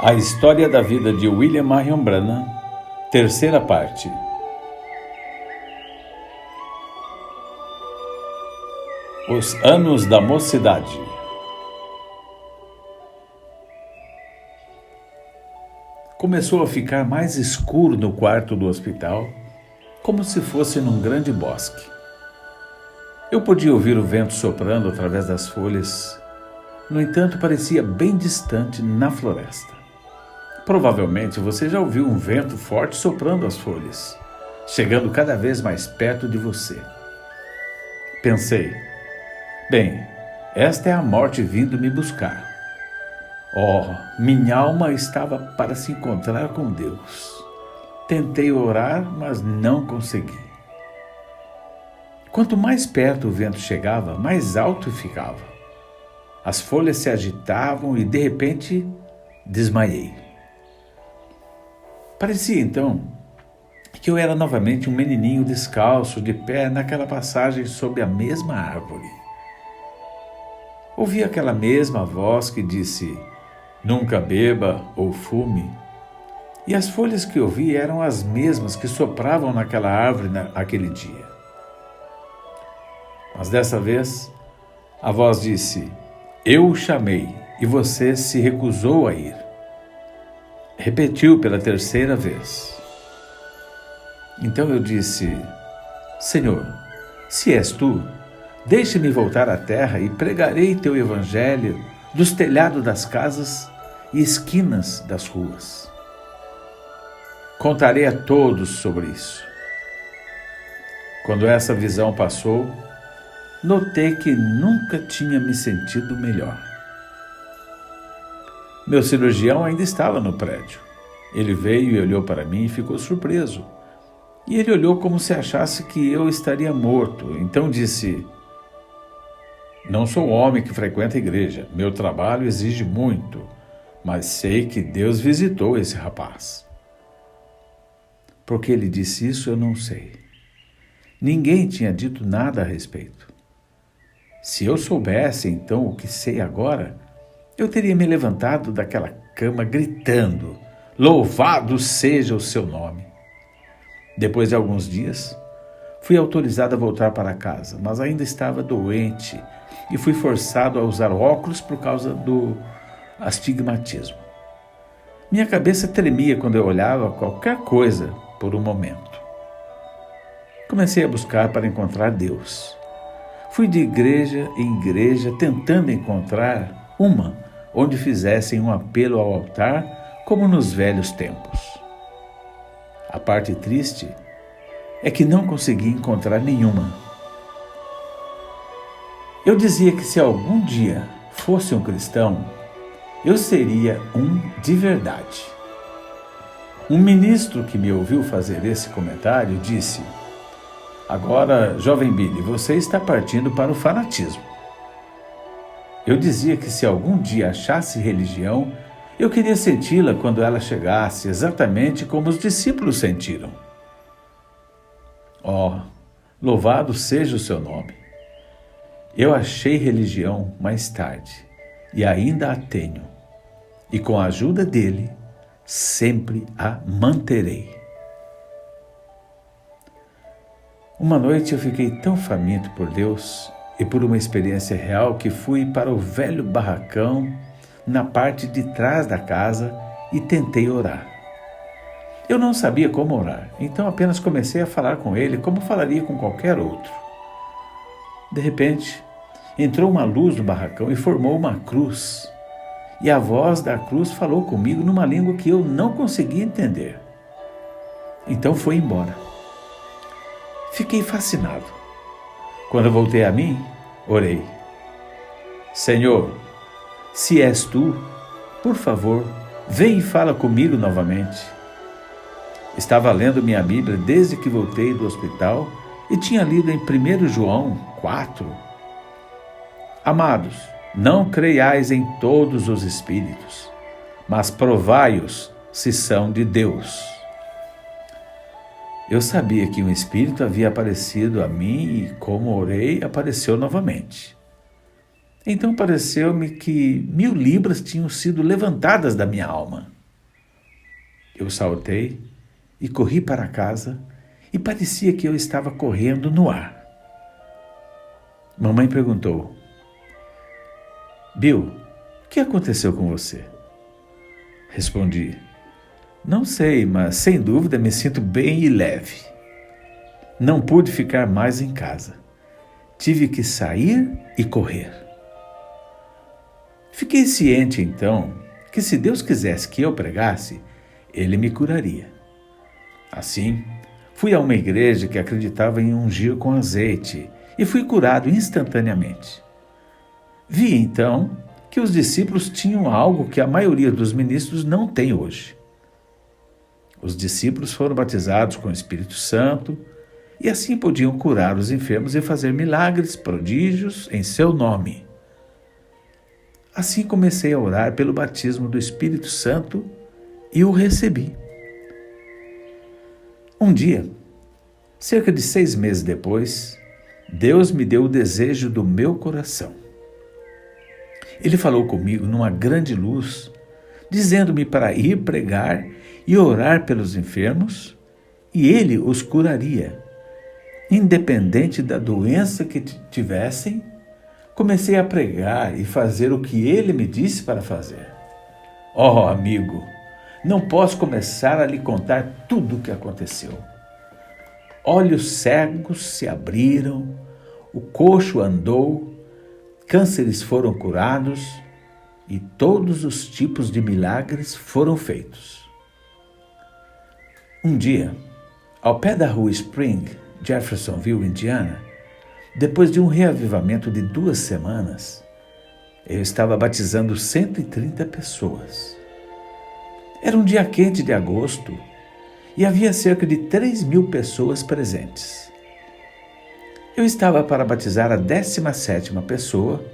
A história da vida de William Marion Branham, terceira parte. Os anos da mocidade. Começou a ficar mais escuro no quarto do hospital, como se fosse num grande bosque. Eu podia ouvir o vento soprando através das folhas, no entanto parecia bem distante na floresta. Provavelmente você já ouviu um vento forte soprando as folhas, chegando cada vez mais perto de você. Pensei, bem, esta é a morte vindo me buscar. Oh, minha alma estava para se encontrar com Deus. Tentei orar, mas não consegui. Quanto mais perto o vento chegava, mais alto ficava. As folhas se agitavam e, de repente, desmaiei. Parecia, então, que eu era novamente um menininho descalço, de pé naquela passagem sob a mesma árvore. Ouvi aquela mesma voz que disse, nunca beba ou fume. E as folhas que ouvi eram as mesmas que sopravam naquela árvore naquele dia. Mas dessa vez, a voz disse, eu o chamei e você se recusou a ir. Repetiu pela terceira vez. Então eu disse, Senhor, se és tu, deixe-me voltar à terra e pregarei teu evangelho dos telhados das casas e esquinas das ruas. Contarei a todos sobre isso. Quando essa visão passou, notei que nunca tinha me sentido melhor. Meu cirurgião ainda estava no prédio. Ele veio e olhou para mim e ficou surpreso. E ele olhou como se achasse que eu estaria morto. Então disse, não sou um homem que frequenta a igreja. Meu trabalho exige muito, mas sei que Deus visitou esse rapaz. Por que ele disse isso, eu não sei. Ninguém tinha dito nada a respeito. Se eu soubesse, então, o que sei agora, eu teria me levantado daquela cama gritando, louvado seja o seu nome. Depois de alguns dias, fui autorizado a voltar para casa, mas ainda estava doente e fui forçado a usar óculos por causa do astigmatismo. Minha cabeça tremia quando eu olhava qualquer coisa por um momento. Comecei a buscar para encontrar Deus. Fui de igreja em igreja tentando encontrar uma onde fizessem um apelo ao altar como nos velhos tempos. A parte triste é que não consegui encontrar nenhuma. Eu dizia que se algum dia fosse um cristão, eu seria um de verdade. Um ministro que me ouviu fazer esse comentário disse, agora, jovem Billy, você está partindo para o fanatismo. Eu dizia que se algum dia achasse religião, eu queria senti-la quando ela chegasse, exatamente como os discípulos sentiram. Oh, louvado seja o seu nome. Eu achei religião mais tarde e ainda a tenho. E com a ajuda dele, sempre a manterei. Uma noite eu fiquei tão faminto por Deus e por uma experiência real que fui para o velho barracão na parte de trás da casa e tentei orar. Eu não sabia como orar, então apenas comecei a falar com ele como falaria com qualquer outro. De repente, entrou uma luz no barracão e formou uma cruz. E a voz da cruz falou comigo numa língua que eu não conseguia entender. Então foi embora. Fiquei fascinado. Quando voltei a mim, orei. Senhor, se és tu, por favor, vem e fala comigo novamente. Estava lendo minha Bíblia desde que voltei do hospital e tinha lido em 1 João 4. Amados, não creiais em todos os espíritos, mas provai-os se são de Deus. Eu sabia que um espírito havia aparecido a mim e, como orei, apareceu novamente. Então pareceu-me que 1000 libras tinham sido levantadas da minha alma. Eu saltei e corri para casa e parecia que eu estava correndo no ar. Mamãe perguntou: Bill, o que aconteceu com você? Respondi: não sei, mas sem dúvida me sinto bem e leve. Não pude ficar mais em casa. Tive que sair e correr. Fiquei ciente então que se Deus quisesse que eu pregasse, Ele me curaria. Assim, fui a uma igreja que acreditava em ungir com azeite e fui curado instantaneamente. Vi então que os discípulos tinham algo que a maioria dos ministros não tem hoje. Os discípulos foram batizados com o Espírito Santo e assim podiam curar os enfermos e fazer milagres, prodígios em seu nome. Assim comecei a orar pelo batismo do Espírito Santo e o recebi. Um dia, cerca de 6 meses depois, Deus me deu o desejo do meu coração. Ele falou comigo numa grande luz, dizendo-me para ir pregar e orar pelos enfermos, e Ele os curaria. Independente da doença que tivessem, comecei a pregar e fazer o que Ele me disse para fazer. Oh, amigo, não posso começar a lhe contar tudo o que aconteceu. Olhos cegos se abriram, o coxo andou, cânceres foram curados e todos os tipos de milagres foram feitos. Um dia, ao pé da rua Spring, Jeffersonville, Indiana, depois de um reavivamento de 2 semanas, eu estava batizando 130 pessoas. Era um dia quente de agosto e havia cerca de 3.000 pessoas presentes. Eu estava para batizar a 17ª pessoa,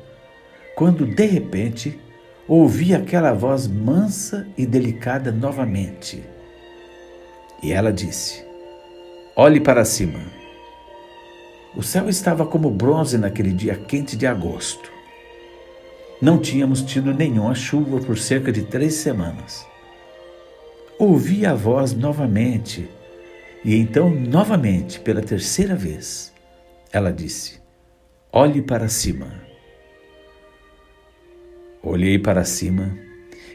quando, de repente, ouvi aquela voz mansa e delicada novamente. E ela disse: olhe para cima. O céu estava como bronze naquele dia quente de agosto. Não tínhamos tido nenhuma chuva por cerca de 3 semanas. Ouvi a voz novamente, e então, novamente, pela 3ª vez, ela disse: olhe para cima. Olhei para cima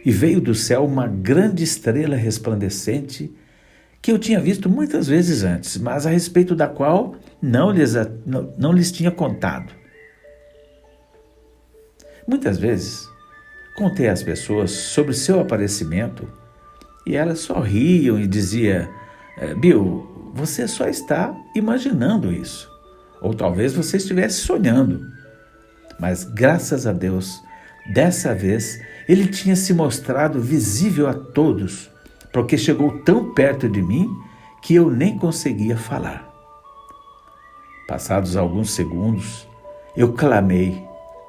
e veio do céu uma grande estrela resplandecente que eu tinha visto muitas vezes antes, mas a respeito da qual não lhes tinha contado. Muitas vezes contei às pessoas sobre seu aparecimento e elas só riam e diziam: Bill, você só está imaginando isso. Ou talvez você estivesse sonhando. Mas graças a Deus, dessa vez, ele tinha se mostrado visível a todos, porque chegou tão perto de mim que eu nem conseguia falar. Passados alguns segundos, eu clamei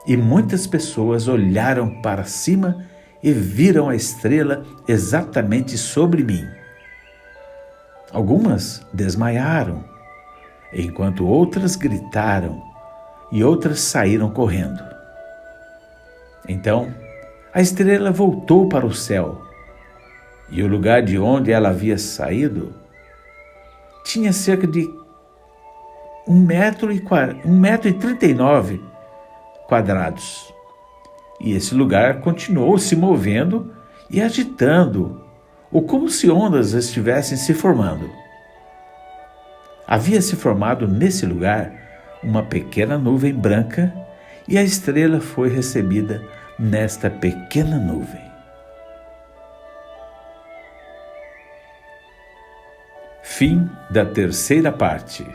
e muitas pessoas olharam para cima e viram a estrela exatamente sobre mim. Algumas desmaiaram, enquanto outras gritaram e outras saíram correndo. Então, a estrela voltou para o céu e o lugar de onde ela havia saído tinha cerca de 1,39 m quadrados. E esse lugar continuou se movendo e agitando, ou como se ondas estivessem se formando. Havia se formado nesse lugar uma pequena nuvem branca e a estrela foi recebida nesta pequena nuvem. Fim da 3ª parte.